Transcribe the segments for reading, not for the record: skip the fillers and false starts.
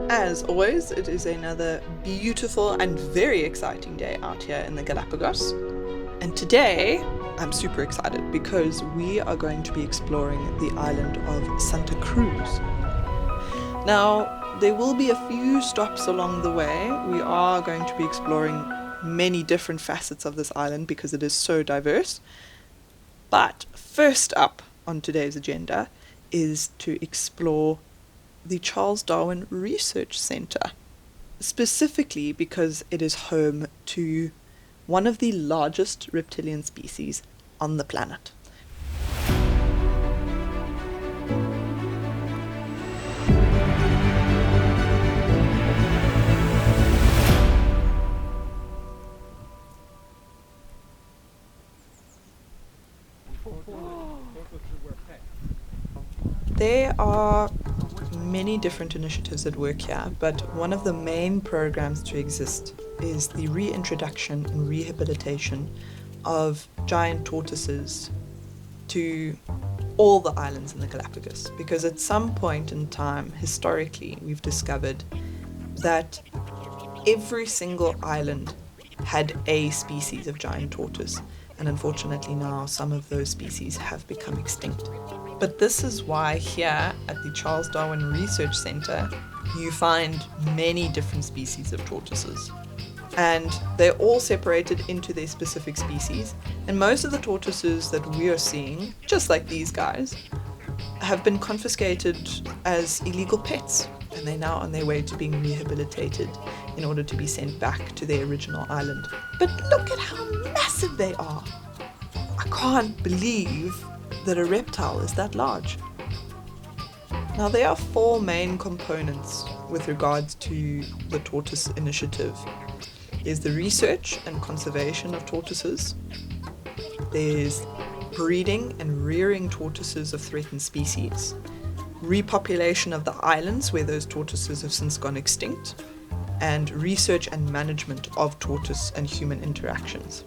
As always, it is another beautiful and very exciting day out here in the Galapagos. And today, I'm super excited because we are going to be exploring the island of Santa Cruz. Now, there will be a few stops along the way. We are going to be exploring many different facets of this island because it is so diverse. But first up on today's agenda is to explore the Charles Darwin Research Centre, specifically because it is home to one of the largest reptilian species on the planet. There are many different initiatives at work here, but one of the main programs to exist is the reintroduction and rehabilitation of giant tortoises to all the islands in the Galapagos, because at some point in time, historically, we've discovered that every single island had a species of giant tortoise, and unfortunately now some of those species have become extinct. But this is why here at the Charles Darwin Research Centre you find many different species of tortoises. And they're all separated into their specific species. And most of the tortoises that we are seeing, just like these guys, have been confiscated as illegal pets. And they're now on their way to being rehabilitated in order to be sent back to their original island. But look at how massive they are! I can't believe that a reptile is that large. Now, there are four main components with regards to the tortoise initiative. There's the research and conservation of tortoises. There's breeding and rearing tortoises of threatened species. Repopulation of the islands where those tortoises have since gone extinct. And research and management of tortoise and human interactions.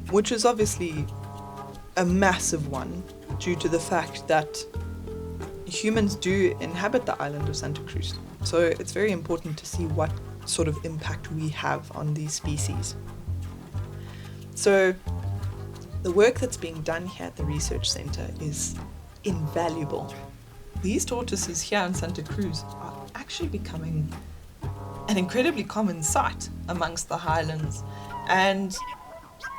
Which is obviously a massive one due to the fact that humans do inhabit the island of Santa Cruz. So it's very important to see what sort of impact we have on these species. So the work that's being done here at the research centre is invaluable. These tortoises here in Santa Cruz are actually becoming an incredibly common sight amongst the highlands, and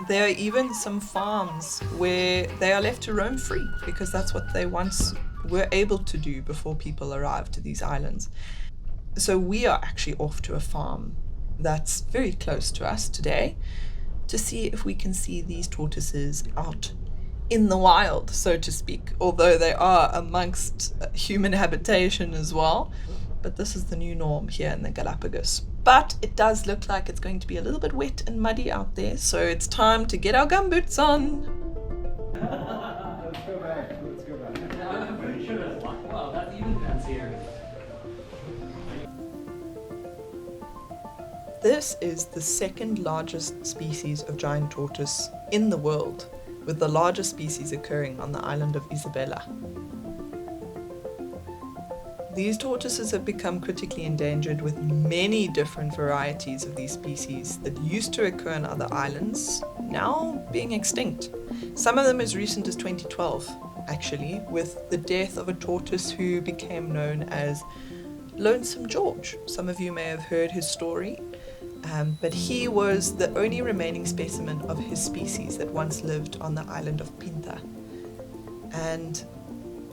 there are even some farms where they are left to roam free because that's what they once were able to do before people arrived to these islands. So we are actually off to a farm that's very close to us today to see if we can see these tortoises out in the wild, so to speak, although they are amongst human habitation as well. But this is the new norm here in the Galapagos. But it does look like it's going to be a little bit wet and muddy out there, so it's time to get our gumboots on. Let's go back. Wow, that's even fancier. This is the second largest species of giant tortoise in the world, with the largest species occurring on the island of Isabela. These tortoises have become critically endangered, with many different varieties of these species that used to occur on other islands now being extinct. Some of them as recent as 2012, actually, with the death of a tortoise who became known as Lonesome George. Some of you may have heard his story, but he was the only remaining specimen of his species that once lived on the island of Pinta. And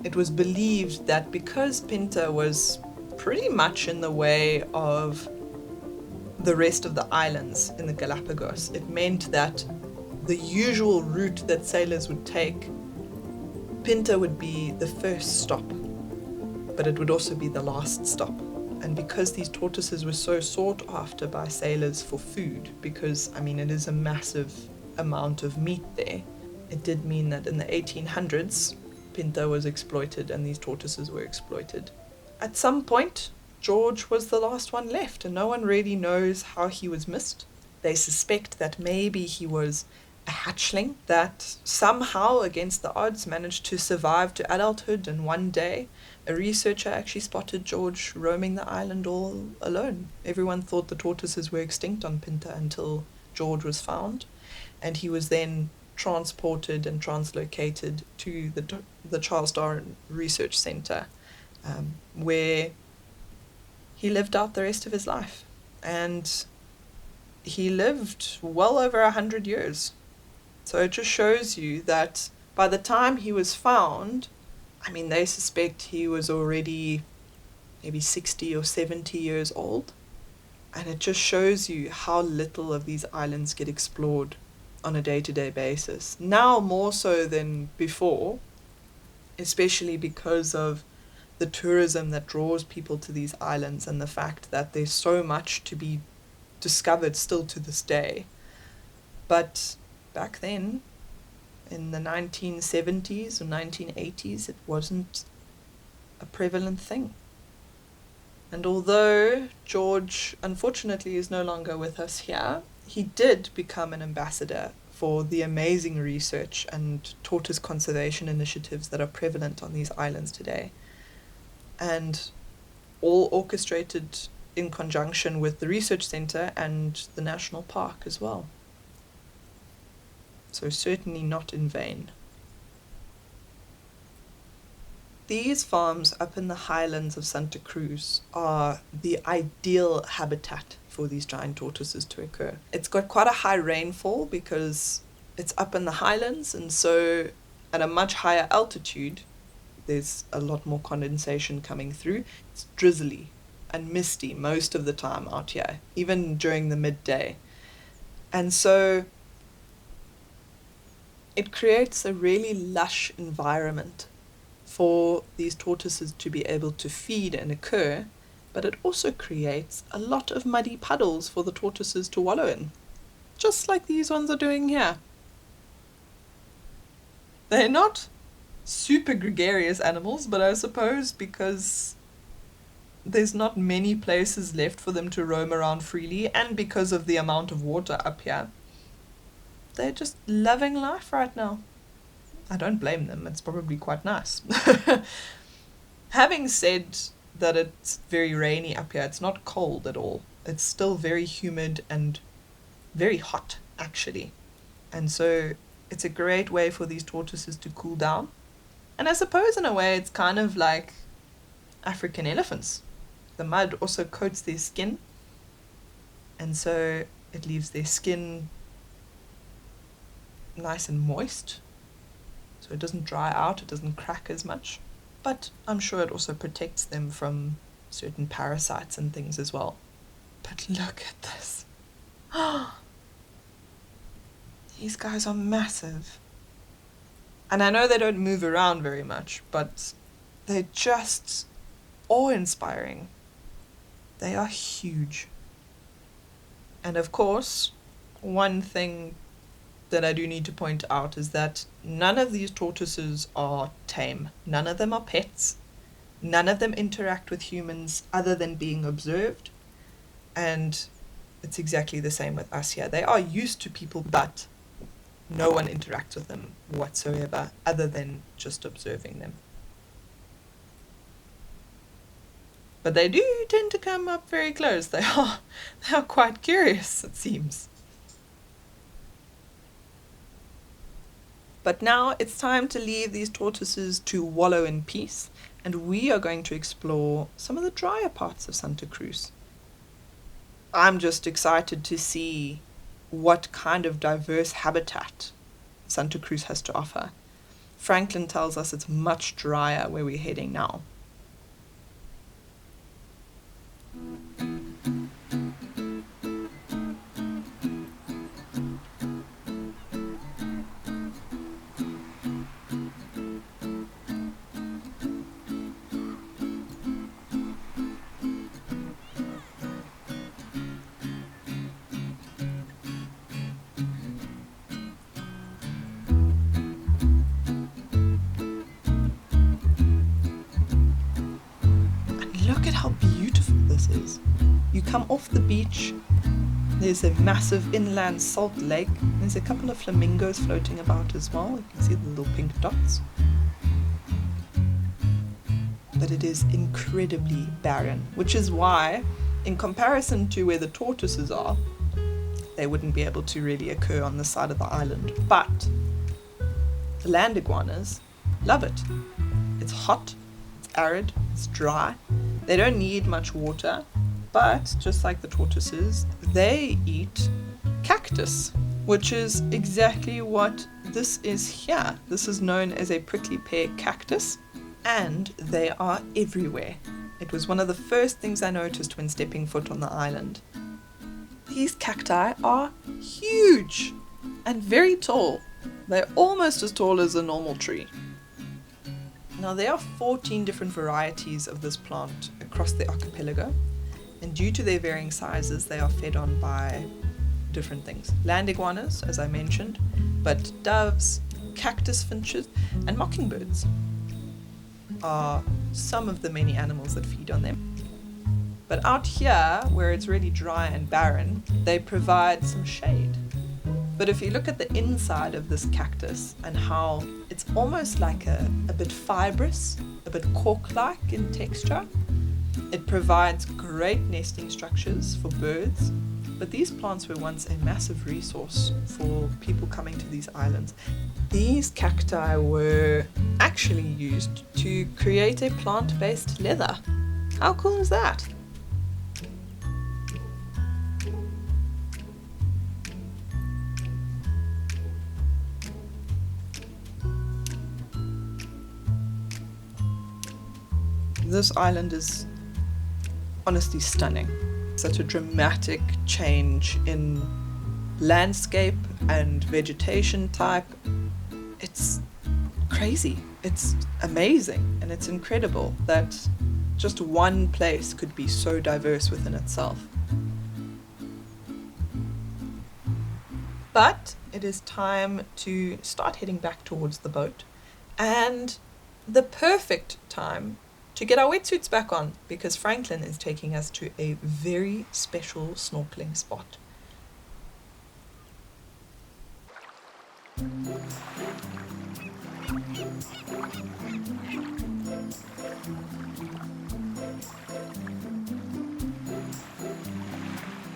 it was believed that because Pinta was pretty much in the way of the rest of the islands in the Galapagos, it meant that the usual route that sailors would take, Pinta would be the first stop, but it would also be the last stop. And because these tortoises were so sought after by sailors for food, because, it is a massive amount of meat there, it did mean that in the 1800s, Pinta was exploited and these tortoises were exploited. At some point, George was the last one left and no one really knows how he was missed. They suspect that maybe he was a hatchling that somehow, against the odds, managed to survive to adulthood, and one day a researcher actually spotted George roaming the island all alone. Everyone thought the tortoises were extinct on Pinta until George was found, and he was then transported and translocated to the Charles Darwin Research Centre, where he lived out the rest of his life. And he lived well over 100 years. So it just shows you that by the time he was found, I mean, they suspect he was already maybe 60 or 70 years old. And it just shows you how little of these islands get explored on a day-to-day basis. Now more so than before, especially because of the tourism that draws people to these islands and the fact that there's so much to be discovered still to this day. But back then, in the 1970s or 1980s, it wasn't a prevalent thing. And although George, unfortunately, is no longer with us here, he did become an ambassador for the amazing research and tortoise conservation initiatives that are prevalent on these islands today. And all orchestrated in conjunction with the research centre and the national park as well. So certainly not in vain. These farms up in the highlands of Santa Cruz are the ideal habitat for these giant tortoises to occur. It's got quite a high rainfall because it's up in the highlands, and so at a much higher altitude there's a lot more condensation coming through. It's drizzly and misty most of the time out here, even during the midday. And so it creates a really lush environment for these tortoises to be able to feed and occur, but it also creates a lot of muddy puddles for the tortoises to wallow in, just like these ones are doing here. They're not super gregarious animals, but I suppose because there's not many places left for them to roam around freely, and because of the amount of water up here, they're just loving life right now. I don't blame them, it's probably quite nice. Having said that it's very rainy up here, it's not cold at all. It's still very humid and very hot, actually. And so it's a great way for these tortoises to cool down. And I suppose in a way it's kind of like African elephants. The mud also coats their skin, and so it leaves their skin nice and moist, so it doesn't dry out, it doesn't crack as much. But I'm sure it also protects them from certain parasites and things as well. But look at this. These guys are massive. And I know they don't move around very much, but they're just awe-inspiring. They are huge. And of course, one thing that I do need to point out is that none of these tortoises are tame. None of them are pets. None of them interact with humans other than being observed. And it's exactly the same with us here. They are used to people, but no one interacts with them whatsoever other than just observing them. But they do tend to come up very close. They are quite curious, it seems. But now it's time to leave these tortoises to wallow in peace, and we are going to explore some of the drier parts of Santa Cruz. I'm just excited to see what kind of diverse habitat Santa Cruz has to offer. Franklin tells us it's much drier where we're heading now. Look at how beautiful this is. You come off the beach, There's a massive inland salt lake. There's a couple of flamingos floating about as well. You can see the little pink dots. But it is incredibly barren, which is why, in comparison to where the tortoises are, they wouldn't be able to really occur on this side of the island. But the land iguanas love it. It's hot, it's arid, it's dry. They don't need much water, but just like the tortoises, they eat cactus, which is exactly what this is here. This is known as a prickly pear cactus, and they are everywhere. It was one of the first things I noticed when stepping foot on the island. These cacti are huge and very tall. They're almost as tall as a normal tree. Now, there are 14 different varieties of this plant across the archipelago, and due to their varying sizes, they are fed on by different things. Land iguanas, as I mentioned, but doves, cactus finches, and mockingbirds are some of the many animals that feed on them. But out here, where it's really dry and barren, they provide some shade. But if you look at the inside of this cactus and how it's almost like a bit fibrous, a bit cork-like in texture, it provides great nesting structures for birds. But these plants were once a massive resource for people coming to these islands. These cacti were actually used to create a plant-based leather. How cool is that? This island is honestly stunning. Such a dramatic change in landscape and vegetation type. It's crazy. It's amazing, and it's incredible that just one place could be so diverse within itself. But it is time to start heading back towards the boat, and the perfect time to get our wetsuits back on, because Franklin is taking us to a very special snorkeling spot.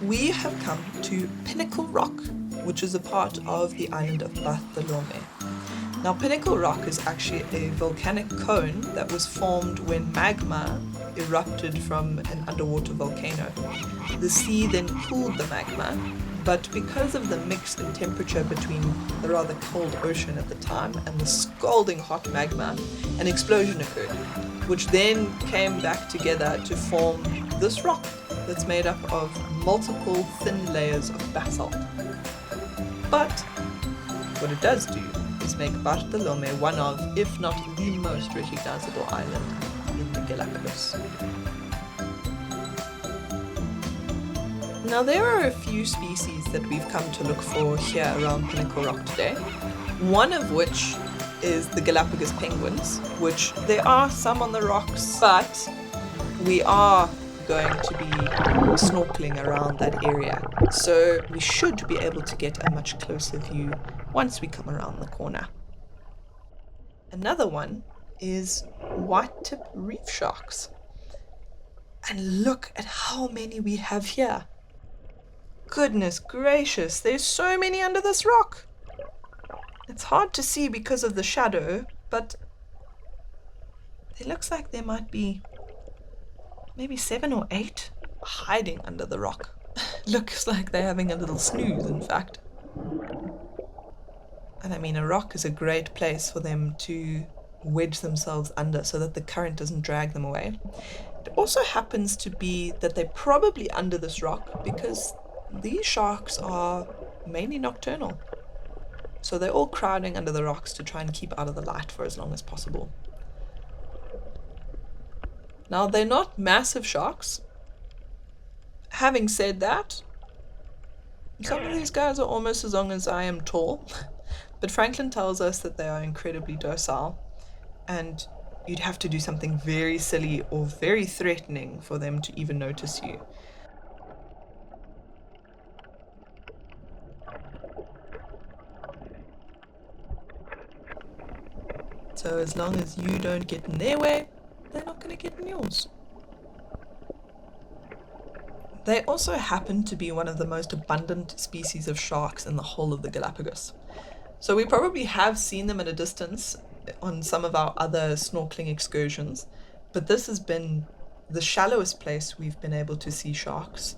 We have come to Pinnacle Rock, which is a part of the island of Bartolome. Now, Pinnacle Rock is actually a volcanic cone that was formed when magma erupted from an underwater volcano. The sea then cooled the magma, but because of the mix in temperature between the rather cold ocean at the time and the scalding hot magma, an explosion occurred, which then came back together to form this rock that's made up of multiple thin layers of basalt. But what it does do is make Bartolome one of, if not the most recognizable island in the Galapagos. Now, there are a few species that we've come to look for here around Pinnacle Rock today, one of which is the Galapagos penguins, which there are some on the rocks, but we are going to be snorkeling around that area, so we should be able to get a much closer view once we come around the corner. Another one is white-tip reef sharks. And look at how many we have here. Goodness gracious, there's so many under this rock. It's hard to see because of the shadow, but it looks like there might be maybe 7 or 8 hiding under the rock. Looks like they're having a little snooze, in fact. And I mean, a rock is a great place for them to wedge themselves under so that the current doesn't drag them away. It also happens to be that they're probably under this rock because these sharks are mainly nocturnal. So they're all crowding under the rocks to try and keep out of the light for as long as possible. Now, they're not massive sharks. Having said that, some of these guys are almost as long as I am tall. But Franklin tells us that they are incredibly docile, and you'd have to do something very silly or very threatening for them to even notice you. So as long as you don't get in their way, they're not going to get in yours. They also happen to be one of the most abundant species of sharks in the whole of the Galapagos. So we probably have seen them at a distance on some of our other snorkeling excursions, but this has been the shallowest place we've been able to see sharks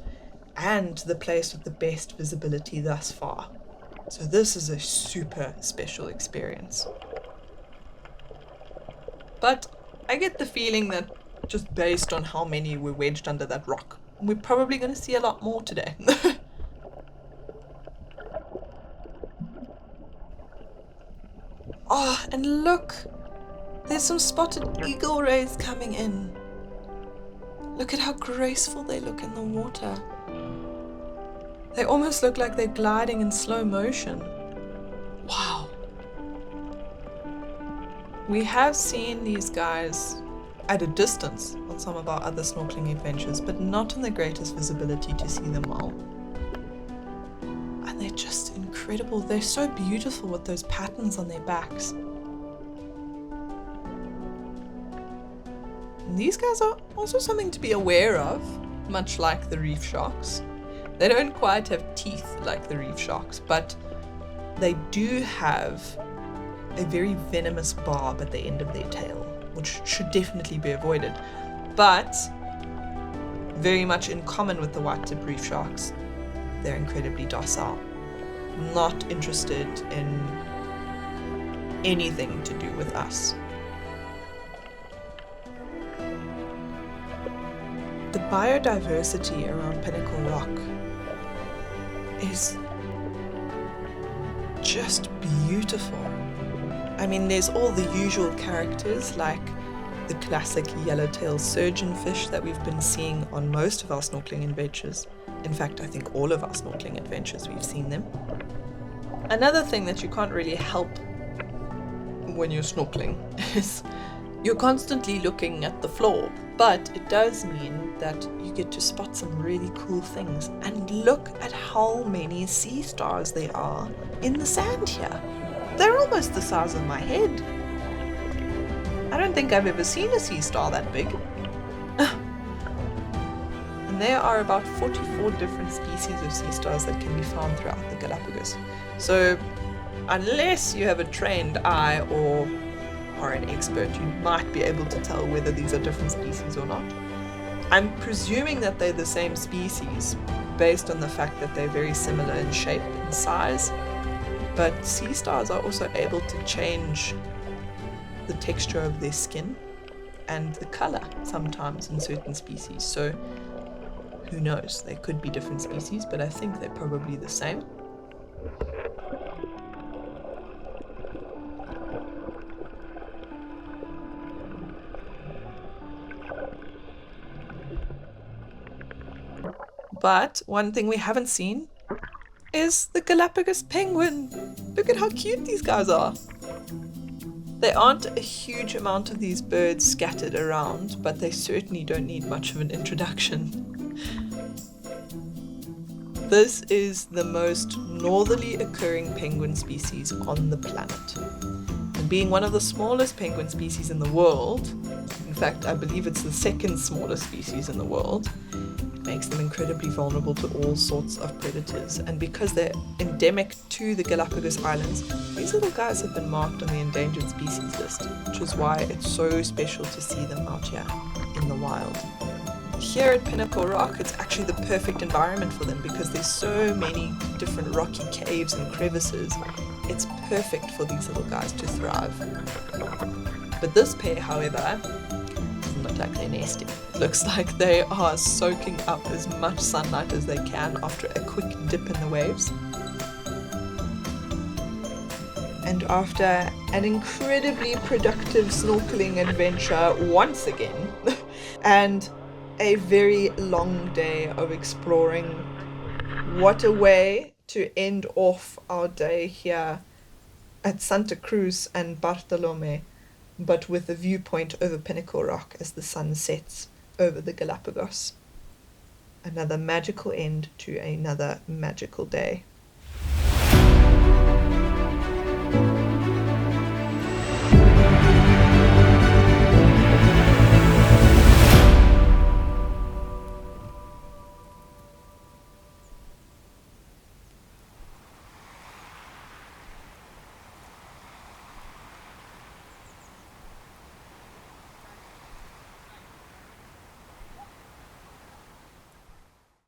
and the place with the best visibility thus far. So this is a super special experience. But I get the feeling that just based on how many were wedged under that rock, we're probably going to see a lot more today. Oh, and look! There's some spotted eagle rays coming in. Look at how graceful they look in the water. They almost look like they're gliding in slow motion. Wow. We have seen these guys at a distance on some of our other snorkeling adventures, but not in the greatest visibility to see them well. And they're just incredible. They're so beautiful with those patterns on their backs. And these guys are also something to be aware of, much like the reef sharks. They don't quite have teeth like the reef sharks, but they do have a very venomous barb at the end of their tail, which should definitely be avoided. But very much in common with the white-tip reef sharks, they're incredibly docile, not interested in anything to do with us. The biodiversity around Pinnacle Rock is just beautiful. I mean, there's all the usual characters like the classic yellowtail surgeonfish that we've been seeing on most of our snorkeling adventures. In fact, I think all of our snorkeling adventures we've seen them. Another thing that you can't really help when you're snorkeling is you're constantly looking at the floor, but it does mean that you get to spot some really cool things. And look at how many sea stars there are in the sand here. They're almost the size of my head. I don't think I've ever seen a sea star that big. And there are about 44 different species of sea stars that can be found throughout the Galapagos. So unless you have a trained eye or are an expert, you might be able to tell whether these are different species or not. I'm presuming that they're the same species based on the fact that they're very similar in shape and size. But sea stars are also able to change the texture of their skin and the color sometimes in certain species. So who knows? They could be different species, but I think they're probably the same. But one thing we haven't seen is the Galapagos penguin. Look at how cute these guys are. There aren't a huge amount of these birds scattered around, but they certainly don't need much of an introduction. This is the most northerly occurring penguin species on the planet. And being one of the smallest penguin species in the world, in fact, I believe it's the second smallest species in the world, makes them incredibly vulnerable to all sorts of predators. And because they're endemic to the Galapagos Islands, these little guys have been marked on the endangered species list, which is why it's so special to see them out here in the wild. Here at Pinnacle Rock, it's actually the perfect environment for them because there's so many different rocky caves and crevices. It's perfect for these little guys to thrive. But this pair, however, doesn't look like they're nesting. It looks like they are soaking up as much sunlight as they can after a quick dip in the waves. And after an incredibly productive snorkeling adventure once again, and a very long day of exploring, what a way to end off our day here at Santa Cruz and Bartolome, but with a viewpoint over Pinnacle Rock as the sun sets over the Galapagos. Another magical end to another magical day.